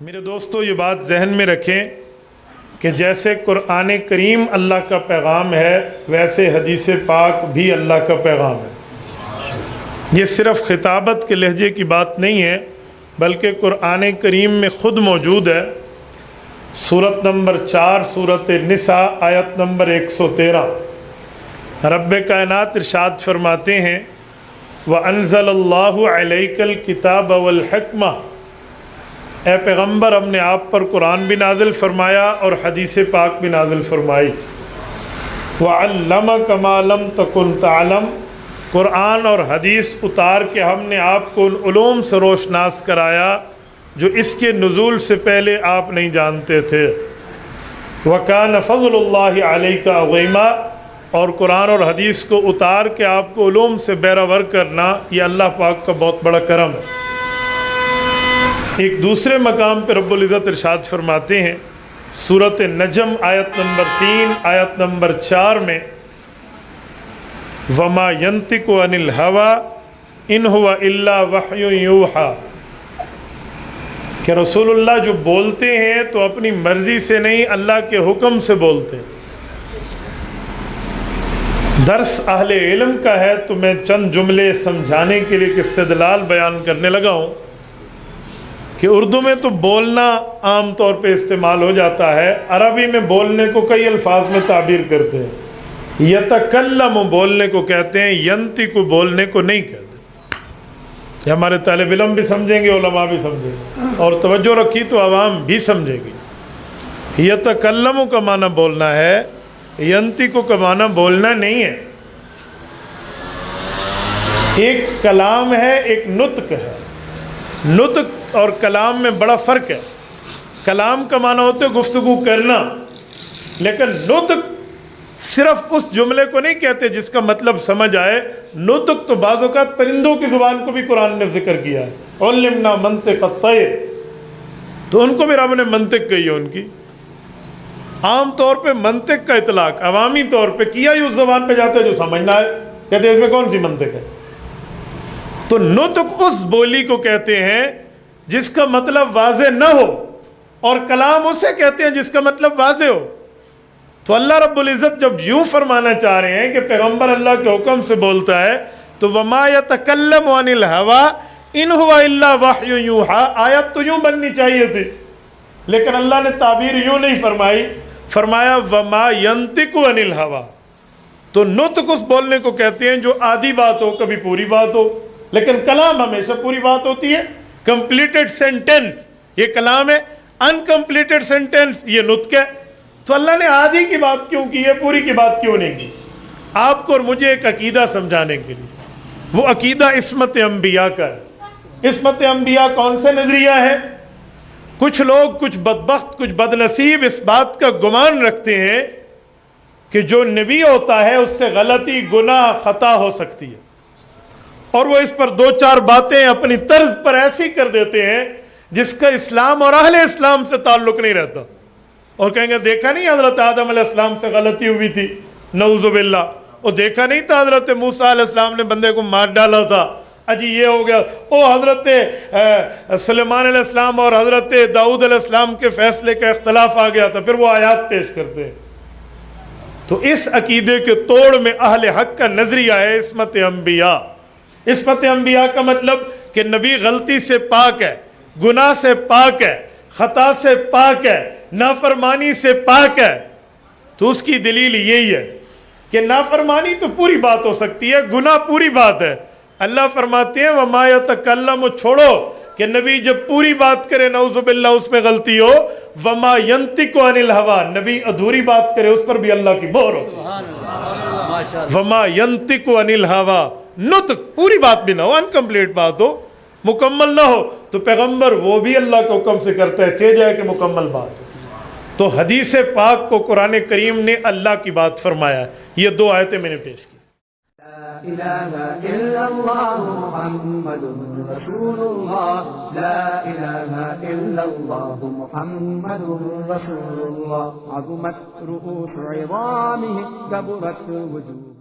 میرے دوستو یہ بات ذہن میں رکھیں کہ جیسے قرآن کریم اللہ کا پیغام ہے ویسے حدیث پاک بھی اللہ کا پیغام ہے۔ یہ صرف خطابت کے لہجے کی بات نہیں ہے بلکہ قرآن کریم میں خود موجود ہے۔ سورت نمبر 4 سورت نساء آیت نمبر 113 رب کائنات ارشاد فرماتے ہیں وَأَنزَلَ اللَّهُ عَلَيْكَ الْكِتَابَ وَالْحِكْمَةَ، اے پیغمبر ہم نے آپ پر قرآن بھی نازل فرمایا اور حدیث پاک بھی نازل فرمائی۔ وَعَلَّمَكَ مَا لَمْ تَكُنْ تَعْلَمْ، قرآن اور حدیث اتار کے ہم نے آپ کو ان علوم سے روشناس کرایا جو اس کے نزول سے پہلے آپ نہیں جانتے تھے۔ وَكَانَ فَضْلُ اللَّهِ عَلَيْكَ عَظِيمًا، اور قرآن اور حدیث کو اتار کے آپ کو علوم سے بہرہ کرنا یہ اللہ پاک کا بہت بڑا کرم ہے۔ ایک دوسرے مقام پہ رب العزت ارشاد فرماتے ہیں سورۃ نجم آیت نمبر 3 آیت نمبر 4 میں وَمَا يَنْطِقُ عَنِ الْهَوَىٰ إِنْ هُوَ إِلَّا وَحْيٌ يُوحَىٰ، کہ رسول اللہ جو بولتے ہیں تو اپنی مرضی سے نہیں اللہ کے حکم سے بولتے ہیں۔ درس اہل علم کا ہے تو میں چند جملے سمجھانے کے لیے ایک استدلال بیان کرنے لگا ہوں کہ اردو میں تو بولنا عام طور پہ استعمال ہو جاتا ہے، عربی میں بولنے کو کئی الفاظ میں تعبیر کرتے ہیں۔ یتکلم بولنے کو کہتے ہیں، ینطق بولنے کو نہیں کہتے۔ یہ ہمارے طالب علم بھی سمجھیں گے، علماء بھی سمجھیں گے، اور توجہ رکھی تو عوام بھی سمجھے گی۔ یتکلم کا معنی بولنا ہے، ینطق کا معنی بولنا نہیں ہے۔ ایک کلام ہے، ایک نطق ہے۔ نطق اور کلام میں بڑا فرق ہے۔ کلام کا معنی ہوتا ہے گفتگو کرنا، لیکن نطق صرف اس جملے کو نہیں کہتے جس کا مطلب سمجھ آئے۔ نطق تو بعض اوقات پرندوں کی زبان کو بھی قرآن نے ذکر کیا ہے، علمنا منطق الطیر، تو ان کو بھی رب نے منطق کہی ہے ان کی۔ عام طور پہ منطق کا اطلاق عوامی طور پہ کیا ہی اس زبان پہ جاتا ہے جو سمجھنا ہے، کہتے ہیں اس میں کون سی منطق ہے۔ تو نطق اس بولی کو کہتے ہیں جس کا مطلب واضح نہ ہو، اور کلام اسے کہتے ہیں جس کا مطلب واضح ہو۔ تو اللہ رب العزت جب یوں فرمانا چاہ رہے ہیں کہ پیغمبر اللہ کے حکم سے بولتا ہے تو وَمَا يَتَكَلَّمُ عَنِ الْهَوَىٰ إِنْ هُوَ إِلَّا وَحْيٌ يُوحَىٰ، آیت تو یوں بننی چاہیے تھی لیکن اللہ نے تعبیر یوں نہیں فرمائی، فرمایا وَمَا يَنْطِقُ عَنِ الْهَوَىٰ۔ تو نطق اس بولنے کو کہتے ہیں جو آدھی بات ہو، کبھی پوری بات ہو، لیکن کلام ہمیشہ پوری بات ہوتی ہے۔ کمپلیٹڈ سینٹنس یہ کلام ہے، انکمپلیٹڈ سینٹنس یہ نطق ہے۔ تو اللہ نے آدھی کی بات کیوں کی ہے، پوری کی بات کیوں نہیں کی؟ آپ کو اور مجھے ایک عقیدہ سمجھانے کے لیے۔ وہ عقیدہ عصمت انبیاء کا ہے۔ عصمت انبیاء کون سے نظریہ ہے؟ کچھ لوگ، کچھ بدبخت، کچھ بدنصیب اس بات کا گمان رکھتے ہیں کہ جو نبی ہوتا ہے اس سے غلطی، گناہ، خطا ہو سکتی ہے، اور وہ اس پر 2-4 باتیں اپنی طرز پر ایسی کر دیتے ہیں جس کا اسلام اور اہل اسلام سے تعلق نہیں رہتا، اور کہیں گے دیکھا نہیں حضرت آدم علیہ السلام سے غلطی ہوئی تھی، نعوذ باللہ، اور دیکھا نہیں تھا حضرت موسیٰ علیہ السلام نے بندے کو مار ڈالا تھا، اجی یہ ہو گیا، او حضرت سلیمان علیہ السلام اور حضرت داؤد علیہ السلام کے فیصلے کا اختلاف آ گیا تھا، پھر وہ آیات پیش کرتے ہیں۔ تو اس عقیدے کے توڑ میں اہل حق کا نظریہ ہے عصمت انبیاء۔ عصمت انبیاء کا مطلب کہ نبی غلطی سے پاک ہے، گناہ سے پاک ہے، خطا سے پاک ہے، نافرمانی سے پاک ہے۔ تو اس کی دلیل یہی ہے کہ نافرمانی تو پوری بات ہو سکتی ہے، گناہ پوری بات ہے۔ اللہ فرماتے ہیں وَمَا يَتَكَلَّمُ، چھوڑو کہ نبی جب پوری بات کرے نعوذ باللہ اس میں غلطی ہو، وَمَا يَنْطِقُ عَنِ الْهَوَىٰ، نبی ادھوری بات کرے اس پر بھی اللہ کی مہر ہوتی ہے۔ وَمَا يَنْطِقُ عَنِ الْهَوَىٰ، نطق پوری بات بھی نہ ہو، انکمپلیٹ بات ہو، مکمل نہ ہو، تو پیغمبر وہ بھی اللہ کے حکم سے کرتا ہے، چاہے جائے کہ مکمل بات ہو۔ تو حدیث پاک کو قرآن کریم نے اللہ کی بات فرمایا ہے۔ یہ 2 آیتیں میں نے پیش کی۔ لا إله إلا الله محمد رسول الله، لا إله إلا الله محمد رسول الله، عظمت رؤوس عظامه كبرت وجوه